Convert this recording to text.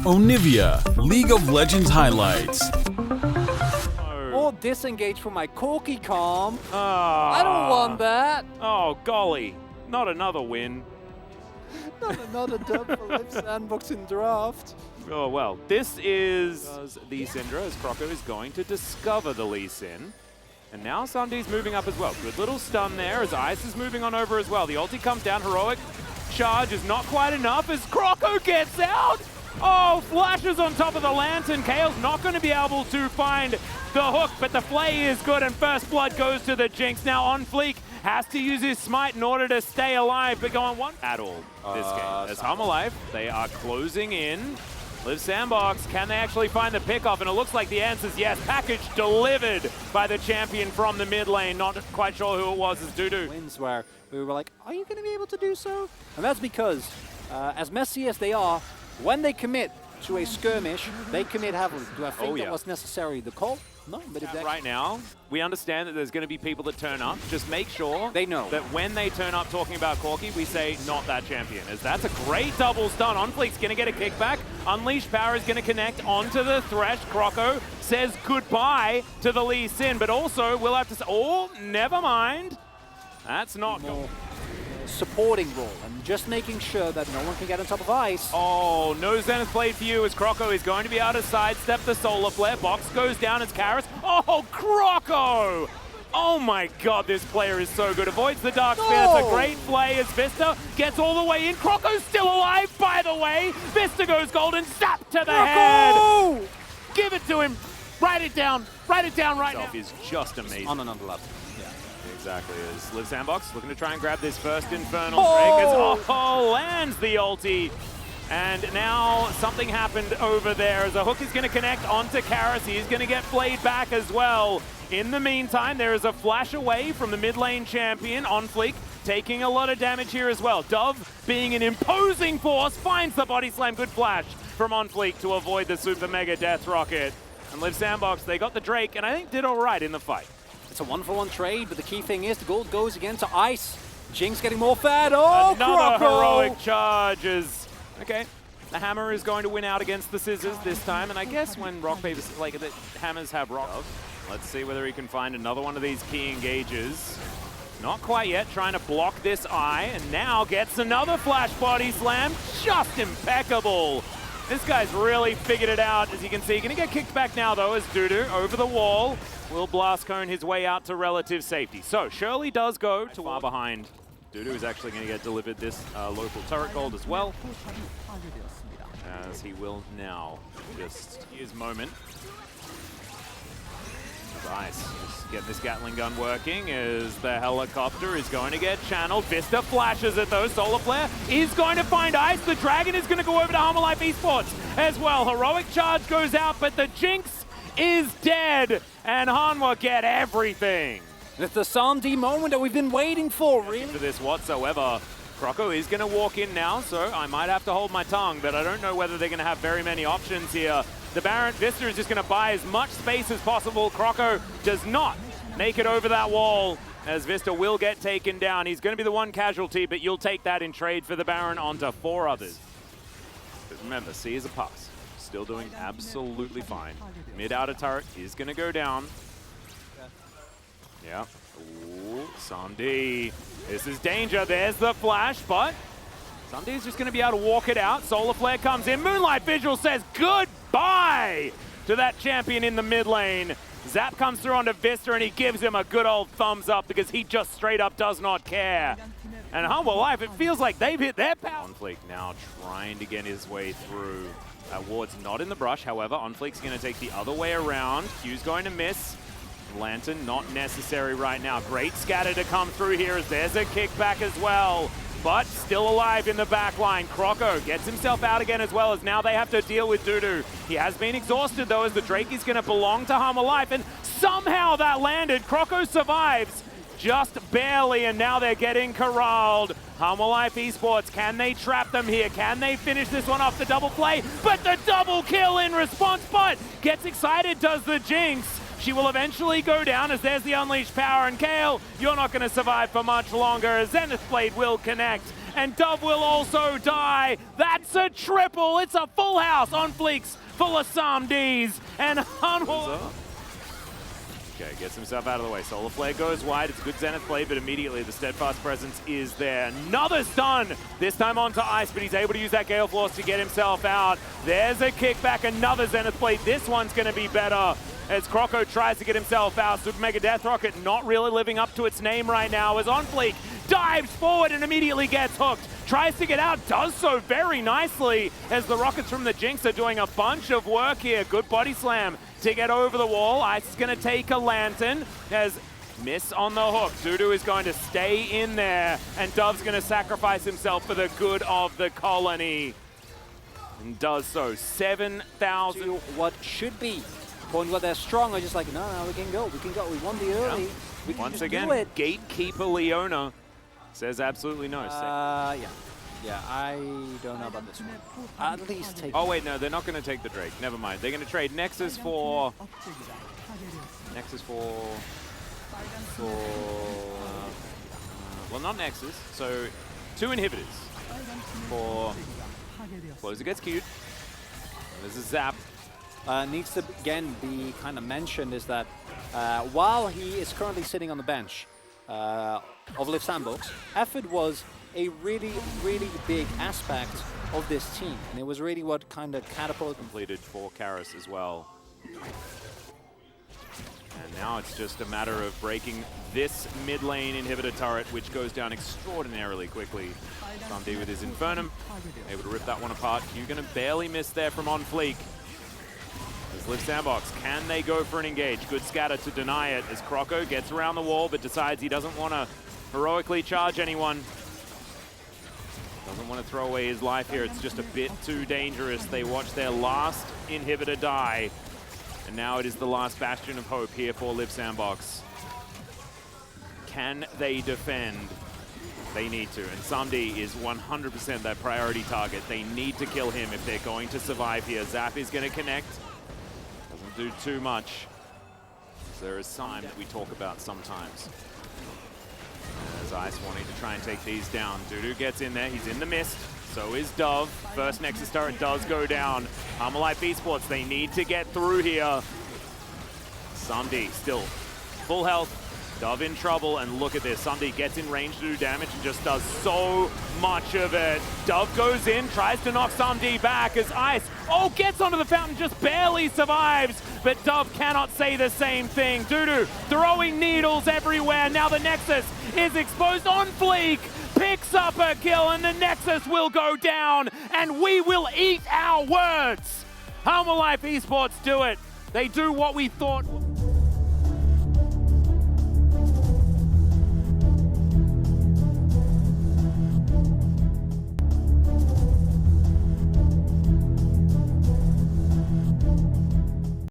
Onivia, League of Legends highlights. Or disengage from my Corky comp. I I don't want that. Oh, golly. Not another win. Not another dub for Liiv SANDBOX in draft. Oh, well. This is the Syndra, as Croco is going to discover the Lee Sin. And now Sundee's moving up as well. Good little stun there as Ice is moving on over as well. The ulti comes down. Heroic charge is not quite enough as Croco gets out. Oh, flashes on top of the Lantern. Kale's not going to be able to find the hook, but the flay is good, and first blood goes to the Jinx. Now on fleek, has to use his smite in order to stay alive, but going one at all this game. As Hanwha, they are closing in. Liiv SANDBOX, can they actually find the pickoff? And it looks like the answer is yes. Package delivered by the champion from the mid lane. Not quite sure who it was as Dudu. Wins where we were like, are you going to be able to do so? And that's because, as messy as they are, when they commit to a skirmish, they commit heavily. Do I think that was necessarily the call? No, but if right now, we understand that there's going to be people that turn up. Just make sure they know that when they turn up talking about Corky, we say not that champion. As that's a great double stun. Onfleek's going to get a kickback. Unleashed Power is going to connect onto the Thresh. Croco says goodbye to the Lee Sin, but also we'll have to say, oh, never mind. That's not good. Supporting role and just making sure that no one can get on top of Ice. Oh, no Zenith Blade for you as Croco is going to be able to sidestep the solar flare. Box goes down as Karis. Oh, Croco! Oh my god, this player is so good. Avoids the Dark Spin. It's a great play as Vista gets all the way in. Croco's still alive, by the way. Vista goes golden. Zap to the head. Give it to him. Write it down. Write it down right now. Is just amazing. On another level. Exactly, as Liiv SANDBOX looking to try and grab this first Infernal Drake as lands the ulti. And now something happened over there as a hook is going to connect onto Karis. He's going to get played back as well. In the meantime, there is a flash away from the mid lane champion, Onfleek, taking a lot of damage here as well. Dove, being an imposing force, finds the body slam. Good flash from Onfleek to avoid the super mega death rocket. And Liiv SANDBOX, they got the Drake and I think did all right in the fight. It's a 1-for-1 trade, but the key thing is the gold goes again to Ice. Jinx getting more fat. Oh, another Croco! heroic charges. Okay, the hammer is going to win out against the scissors this time, and I guess when rock paper, like the hammers have rock. Let's see whether he can find another one of these key engages. Not quite yet, trying to block this eye, and now gets another flash body slam. Just impeccable. This guy's really figured it out, as you can see. Gonna get kicked back now, though, as Dudu over the wall will blast cone his way out to relative safety. So Shirley does go to far behind. Dudu is actually going to get delivered this local turret gold as well, as he will now just his moment. Nice. Just get this Gatling gun working as the helicopter is going to get channeled. Vista flashes it though. Solar Flare is going to find Ice. The Dragon is going to go over to Hanwha Esports as well. Heroic charge goes out, but the Jinx is dead, and Hanwha get everything. It's the Sandee moment that we've been waiting for, really. For this whatsoever. Croco is going to walk in now, so I might have to hold my tongue, but I don't know whether they're going to have very many options here. The Baron Vista is just going to buy as much space as possible. Croco does not make it over that wall, as Vista will get taken down. He's going to be the one casualty, but you'll take that in trade for the Baron onto 4 others. But remember, C is a pass. Still doing absolutely fine. Mid-outer turret is going to go down. Yeah. Ooh, Sandee. This is danger. There's the flash, but Sandee's just going to be able to walk it out. Solar Flare comes in. Moonlight Vigil says goodbye to that champion in the mid lane. Zap comes through onto Vista, and he gives him a good old thumbs up because he just straight up does not care. And Hanwha Life, it feels like they've hit their power. Onfleek now trying to get his way through. Ward's not in the brush, however. Onfleek's going to take the other way around. Q's going to miss. Lantern not necessary right now. Great scatter to come through here as there's a kickback as well. But still alive in the back line. Croco gets himself out again as well, as now they have to deal with Dudu. He has been exhausted though, as the Drake is going to belong to Hanwha Life, and somehow that landed. Croco survives just barely, and now they're getting corralled. Hanwha Life Esports, can they trap them here? Can they finish this one off the double play? But the double kill in response, but gets excited does the Jinx. She will eventually go down as there's the Unleashed Power, and Kale, you're not going to survive for much longer as Zenith Blade will connect and Dove will also die. That's a triple. It's a full house on Fleeks, full of Samdis, and Hanwha. Okay, gets himself out of the way. Solar Flare goes wide. It's a good Zenith play, but immediately the Steadfast presence is there. Another stun, this time onto Ice, but he's able to use that Gale Force to get himself out. There's a kickback, another Zenith play. This one's going to be better as Croco tries to get himself out. Super Mega Death Rocket not really living up to its name right now as OnFleek dives forward and immediately gets hooked. Tries to get out, does so very nicely as the Rockets from the Jinx are doing a bunch of work here. Good body slam to get over the wall. Ice is going to take a Lantern as miss on the hook. Dudu is going to stay in there and Dove's going to sacrifice himself for the good of the colony. And does so. 7,000. What should be point where they're strong are just like, no, we can go. We won the early. Yeah. We can Once just again, do it. Gatekeeper Leona says absolutely no. Yeah, I don't know about this one. At least take. Oh wait, no, they're not going to take the Drake. Never mind. They're going to trade Nexus for. Well, not Nexus. So, 2 inhibitors for. Closer gets queued. There's a zap. Needs to again be kind of mentioned is that while he is currently sitting on the bench of Liiv SANDBOX, effort was a really, really big aspect of this team, and it was really what kind of catapulted. Completed for Karis as well. And now it's just a matter of breaking this mid lane inhibitor turret, which goes down extraordinarily quickly. Samdi with his Infernum, able to rip that one apart. You're going to barely miss there from OnFleek. As Liiv SANDBOX, can they go for an engage? Good scatter to deny it as Croco gets around the wall, but decides he doesn't want to heroically charge anyone. Doesn't want to throw away his life here. It's just a bit too dangerous. They watch their last inhibitor die. And now it is the last bastion of hope here for Liiv SANDBOX. Can they defend? They need to. And Samdi is 100% their priority target. They need to kill him if they're going to survive here. Zap is going to connect. Doesn't do too much. There is time that we talk about sometimes. As Ice wanting to try and take these down. Dudu gets in there. He's in the mist. So is Dove. First Nexus turret does go down. Liiv Esports, they need to get through here. Samdi still full health. Dove in trouble, and look at this. Samdi gets in range to do damage and just does so much of it. Dove goes in, tries to knock Samdi back as Ice, gets onto the fountain, just barely survives. But Dove cannot say the same thing. Dudu throwing needles everywhere. Now the Nexus is exposed. OnFleek picks up a kill, and the Nexus will go down, and we will eat our words. Liiv Esports do it. They do what we thought